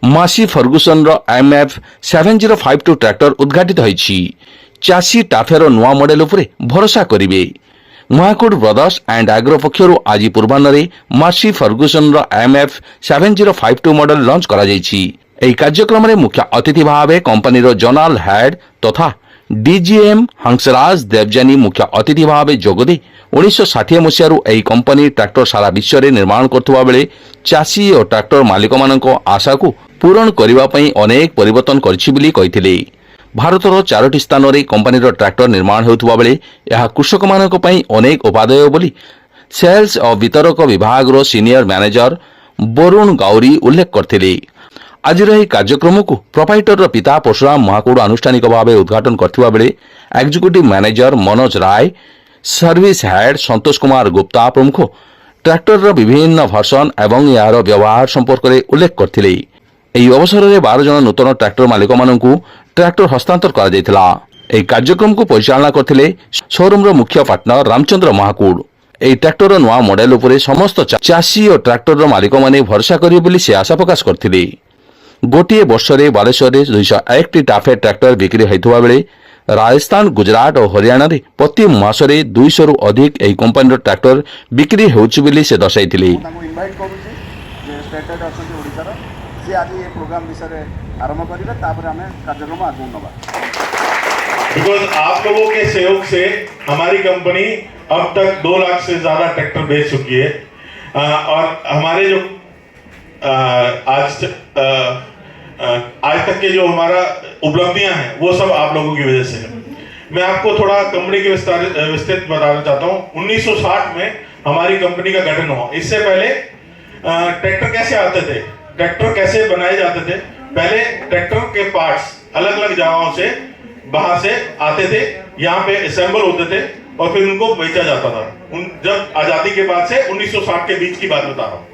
मासी Ferguson MF 7052 tractor उद्घाटित होईछि। चाषी टाफेर नुआ मॉडल उपरे भरोसा करिवे। महाकोट ब्रदर्स एंड एग्रो पक्षरु आज पूर्वाह्न मासी फर्गुसन MF 7052 मॉडल लॉन्च करा जायछि। एही कार्यक्रम रे मुख्य अतिथि भावे कंपनीर जनरल हेड तथा DGM हंसराज देवजानी मुख्य अतिथि भावे जोगदे 1960 मसीहारू एही कंपनी ट्रैक्टर सारा विश्व में निर्माण करथुवा बेले चाषी और ट्रैक्टर मालिक मानक आशा को पूरण करने पई अनेक परिवर्तन करछि बोली कहिथिले। भारतर 4टी स्थान रे कंपनीर ट्रैक्टर निर्माण होउथुवा बेले यह कृषक मानक पई अनेक उपादेय बोली सेल्स और वितरक विभाग सीनियर मैनेजर वरुण गौरी उल्लेख करथिले। आज कार्यक्रम को प्रोपाइटर पिता परशुराम महाकुड़ आनुष्ठानिक भाव उद्घाटन करथिबा बेले एग्जीक्यूटिव मैनेजर मनोज राय, सर्विस हेड संतोष कुमार गुप्ता प्रमुख ट्रैक्टर विभिन्न भर्सन एवं यार व्यवहार संपर्क में उल्लेख करथिले। एही अवसर में 12 जन नूतन ट्रैक्टर मालिक मानकु ट्रैक्टर हस्तांतर करा जायतिला। एही कार्यक्रम को परिचालना करथिले शोरूम मुख्य पार्टनर रामचंद्र महाकुड़। एही ट्रैक्टर नुआ मॉडल उपरे समस्त चाषी और ट्रैक्टर मालिक माने भरोसा करिवे बोली से आशा प्रकाश करथिले। गोटे वर्ष में बालेश्वर 201 टाफे ट्रैक्टर बिक्री होता बेले राजस्थान, गुजरात और हरियाणा रे प्रति मासरे 200 रु अधिक एही कंपनी ट्रैक्टर बिक्री होउछि बोली से दर्शाइथिले। बिकॉज आप लोगों के सहयोग से हमारी कंपनी अब तक 2 लाख से ज्यादा ट्रैक्टर बेच चुकी है और हमारे जो आज तक के जो हमारा उपलब्धियां हैं वो सब आप लोगों की वजह से है। मैं आपको थोड़ा कंपनी के विस्तृत बताना चाहता हूँ। 1960 में हमारी कंपनी का गठन हुआ। इससे पहले ट्रैक्टर कैसे आते थे, ट्रैक्टर कैसे बनाए जाते थे। पहले ट्रैक्टर के पार्ट्स अलग अलग जगहों से बाहर से आते थे, यहाँ पे असेंबल होते थे और फिर उनको बेचा जाता था। जब आजादी के बाद से 1960 के बीच की बात बता रहा हूँ,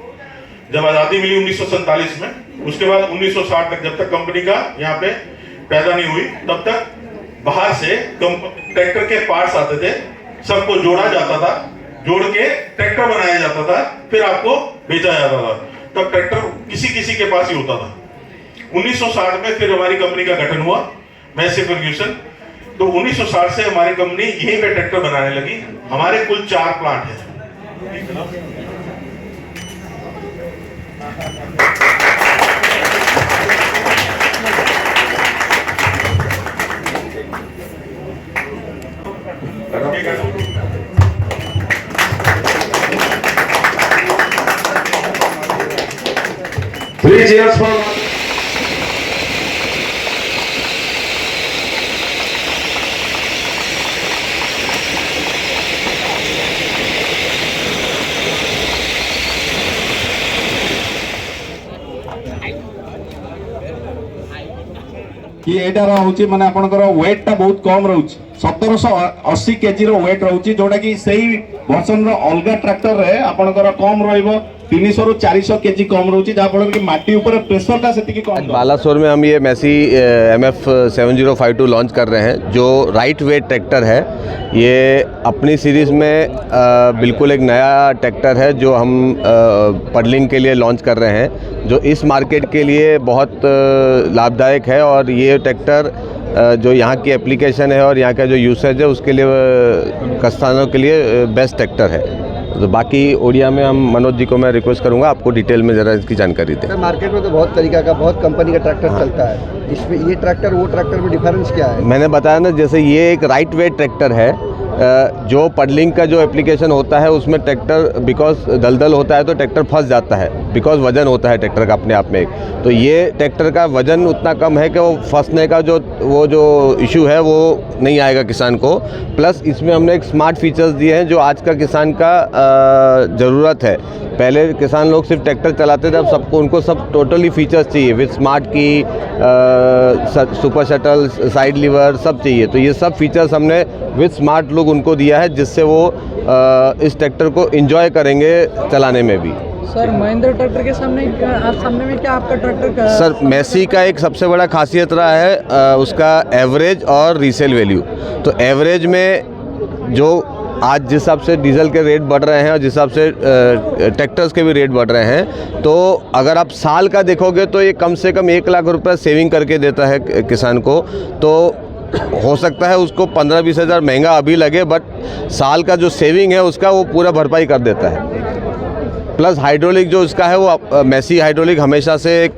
जब आजादी मिली 1947 में, उसके बाद 1960 तक जब तक कंपनी का यहाँ पे पैदा नहीं हुई तब तक बाहर से ट्रैक्टर के पार्ट्स आते थे, सबको जोड़ा जाता था, जोड़ के ट्रैक्टर बनाया जाता था, फिर आपको बेचा जाता था। तब ट्रैक्टर किसी किसी के पास ही होता था। 1960 में फिर हमारी कंपनी का गठन हुआ, मैसी फर्ग्यूसन। तो 1960 से हमारी कंपनी यहीं पे ट्रैक्टर बनाने लगी। हमारे कुल 4 प्लांट है। Three cheers for कि एटार होची माने आपनकर वेट टा बहुत कम रहउची। 1780 केजी रो वेट रहउची, जोटा कि सही वर्जन रो अलगा ट्रैक्टर रे आपनकर कम रहइबो 300 रु 400 केजी कम रहउची, जा फल कि माटी ऊपर प्रेशर टा सेति की कम। बालासोर में हम ये मैसी MF 7052 लॉन्च कर रहे हैं, जो राइट वेट ट्रैक्टर है। ये अपनी सीरीज़ में बिल्कुल एक नया ट्रैक्टर है जो हम पडलिंग के लिए लॉन्च कर रहे हैं, जो इस मार्केट के लिए बहुत लाभदायक है। और ये ट्रैक्टर जो यहाँ की एप्लीकेशन है और यहाँ का जो यूसेज है उसके लिए किसानों के लिए बेस्ट ट्रैक्टर है। तो बाकी ओडिया में हम मनोज जी को मैं रिक्वेस्ट करूंगा आपको डिटेल में ज़रा इसकी जानकारी दें। सर, मार्केट में तो बहुत तरीका का, बहुत कंपनी का ट्रैक्टर चलता है, इसमें ये ट्रैक्टर वो ट्रैक्टर में डिफरेंस क्या है? मैंने बताया ना, जैसे ये एक राइट वेट ट्रैक्टर है। जो पडलिंग का जो एप्लीकेशन होता है उसमें ट्रैक्टर बिकॉज दलदल होता है तो ट्रैक्टर फंस जाता है, बिकॉज वजन होता है ट्रैक्टर का अपने आप में एक। तो ये ट्रैक्टर का वजन उतना कम है कि वो फंसने का जो इशू है वो नहीं आएगा किसान को। प्लस इसमें हमने एक स्मार्ट फीचर्स दिए हैं जो आज का किसान का ज़रूरत है। पहले किसान लोग सिर्फ ट्रैक्टर चलाते थे, अब सबको उनको सब टोटली फीचर्स चाहिए, विद स्मार्ट की, सुपर शटल, साइड लीवर सब चाहिए। तो ये सब फीचर्स हमने विद स्मार्ट लुक उनको दिया है, जिससे वो इस ट्रैक्टर को एंजॉय करेंगे चलाने में भी। सर, महिंद्रा ट्रैक्टर के सामने में क्या आपका ट्रैक्टर का? सर, मैसी का एक सबसे बड़ा खासियत रहा है उसका एवरेज और रीसेल वैल्यू। तो एवरेज में जो आज जिस हिसाब से डीजल के रेट बढ़ रहे हैं और जिस हिसाब से ट्रैक्टर्स के भी रेट बढ़ रहे हैं, तो अगर आप साल का देखोगे तो ये कम से कम 1 लाख रुपए सेविंग करके देता है किसान को। तो हो सकता है उसको 15-20 हज़ार महंगा अभी लगे, बट साल का जो सेविंग है उसका वो पूरा भरपाई कर देता है। प्लस हाइड्रोलिक जो उसका है वो मैसी हाइड्रोलिक हमेशा से एक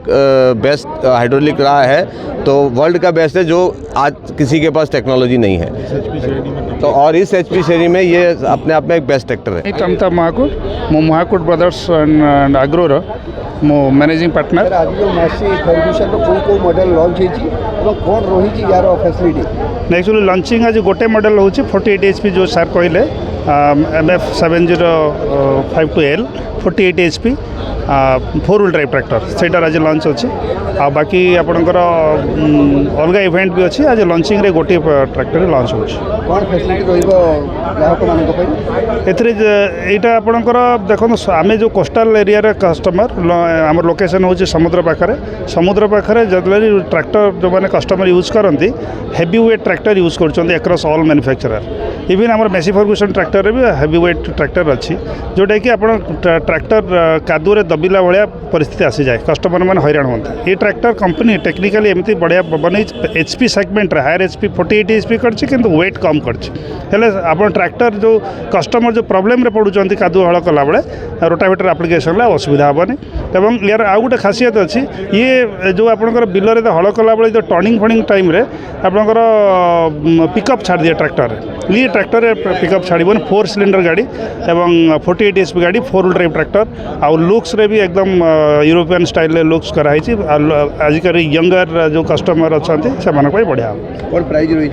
बेस्ट हाइड्रोलिक रहा है, तो वर्ल्ड का बेस्ट है, जो आज किसी के पास टेक्नोलॉजी नहीं है। तो और इस एचपी श्रेणी में ये अपने आप में एक बेस्ट ट्रैक्टर है। टमता महाकूट मो महाकूट ब्रदर्स एंड आग्रोर मो मैनेजिंग पार्टनर। आज जो मैसी फर्ग्यूसन को मॉडल लॉन्च होती कौन रही यार फैसिलिटी? एक्चुअली लॉन्चिंग आज गोटे मॉडल होची 48 HP जो सर कहले MF 7052L 48 HP 4 wheel drive tractor सेटार आज लॉन्च अच्छी। आ बाकी आपणकर अलग इवेंट भी अच्छी। आज लॉन्चिंग रे गोटे ट्रैक्टर लॉन्च हो कौन फैसिलिटी रहिबो ग्राहक मानक पई? एथरे एटा आपणकर देखो आमे जो कोस्टल एरिया रे कस्टमर आम लोकेशन होची समुद्र पाखरे जदि ट्रैक्टर जो माने कस्टमर यूज करती हेवी वेट ट्रैक्टर यूज कर अक्रॉस ऑल मैन्युफैक्चरर। इवन आम मेसी फर्ग्यूसन ट्रैक्टर भी हेवी वेट ट्रैक्टर अच्छी, जोटा कि आप ट्रैक्टर कादुरे दबिला भाया परिस्थिति आसी जाए, कस्टमर मैंने हैरान होते। ये ट्रैक्टर कंपनी टेक्निकली एमती बढ़िया बन HP segment higher HP 48 HP कर वेट कम कर ट्रैक्टर जो कस्टमर जो प्रोब्लेम पड़ुंट कादु हल कला बेले रोटावेटर आप्लिकेशन असुविधा हेनी। एवं यार आउ गोटे खासियत अच्छी, ये जो आपंकर बिलर हल कला बेले जो टर्निंग फर्निंग टाइम आपंकर पिकअप छाड़ दिए ट्रैक्टर। ये ट्रैक्टर पिकअप छाड़बन 4 सिलिंडर गाड़ी एवं 48 HP गाड़ी 4 व्हील ड्राइव ट्रैक्टर। आउ लुक्स रे भी एकदम यूरोपियन स्टाइल लुक्स कराई। आजिकल यंगर जो कस्टमर अच्छा से बढ़िया। कौन प्राइस रही?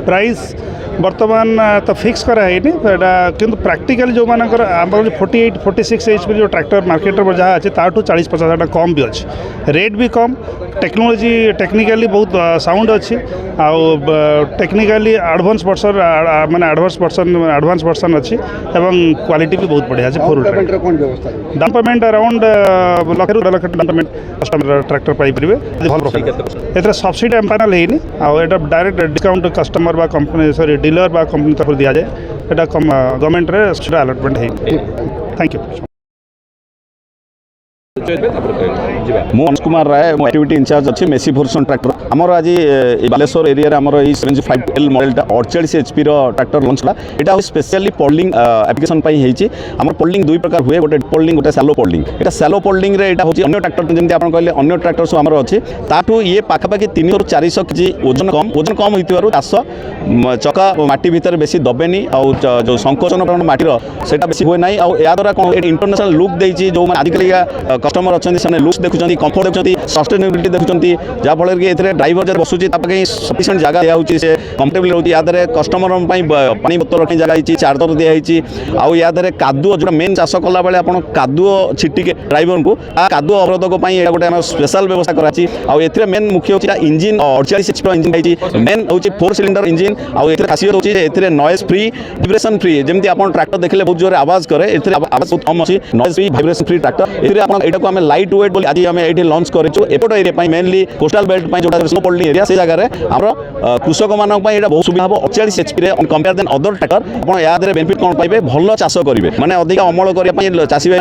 प्राइस बर्तमान तो फिक्स कराई कि प्रैक्टिकली जो मानकर 48-46 HP जो ट्रैक्टर मार्केट में जहाँ अच्छे ताठू 40-50 कम भी अच्छे, रेट भी कम, टेक्नोलोजी टेक्निकली बहुत साउंड अच्छी, टेक्निकली एडवांस वर्सन अच्छी एवं क्वालिटी भी बहुत बढ़िया। डाउन पेमेंट अराउंड 1 लाख ରୁ 1.5 lakh down payment customer tractor पाई परिबे भल प्रॉफिट। एथरे सब्सिडी एम्पानल हेनी आउ डायरेक्ट डिस्काउंट कस्टमर बा कंपनी सॉरी डीलर बा कंपनी तरफ दिया जाए, एटा गवर्नमेंट रे सेटा अलॉटमेंट है। Thank you. Manoj Kumar Rai activity incharge अच्छे मेसी फर्ग्यूसन ट्रैक्टर आमर आज बालेश्वर एरिया आमर 75L मॉडलटा 48 HP ट्रैक्टर लॉन्च है। यहाँ स्पेशली पोल्डिंग एप्लिकेशन आम पोल्डिंग 2 प्रकार हुए, गोटे पोल्डिंग गोटे सैलो पोल्डिंग। यहाँ सैलो पोल्डिंग हूँ अन्य ट्रैक्टर जमी आप कहले अन्य ट्रैक्टर सब आमर अच्छे ताठू ये पाखापाखि 300-400 केजी वजन कम होती चाष चका माटी भितर बेसी दबेनी आउ जो संकोचन माटीर सेटा बेसी हुए ना। या द्वारा कौन इंटरनेशनल लुक देती जो आजिकल कस्टमर अच्छा से लुक्स देखुं, कंफर्ट देखुं, सस्टेनेबिलिटी देखुं, जहाँफल कि ड्राइवर जब बसुची सफिशिएंट जगह दिखाई से कंफर्टेबल रोचे। या कस्टमर पानी बोतल रखी जगह चार्जर दिखाई आउ या कादुओ जो मेन चाष कला बेले आप कादुओ छिटिके ड्राइवर को कादुओ अवरोधक गोटे स्पेशल व्यवस्था कराई। आउ मेन मुख्य होता इंजिन 48 HP इंजिन आई मेन हूँ 4 सिलिंडर इंजिन। आउ खासियत होती नॉइज फ्री वाइब्रेशन फ्री, जमी आप ट्रैक्टर देखले बहुत जोर आवाज करे, आवाज बहुत कम अच्छी, noise free vibration free tractor. यहाँ आम लाइट वेट बोली आज आम ये लॉन्च करूँ एपट एरिया मेनली कोस्टाल बेल्ट जो स्नो पोल्डिंग एरिया से जगह आम कृषक मानक बहुत सुविधा हम 48 HP compare than other tractor. आप बेनिफिट कौन पाइबे, भल चाष करेंगे माने अधिक अमल करने चाषी भाई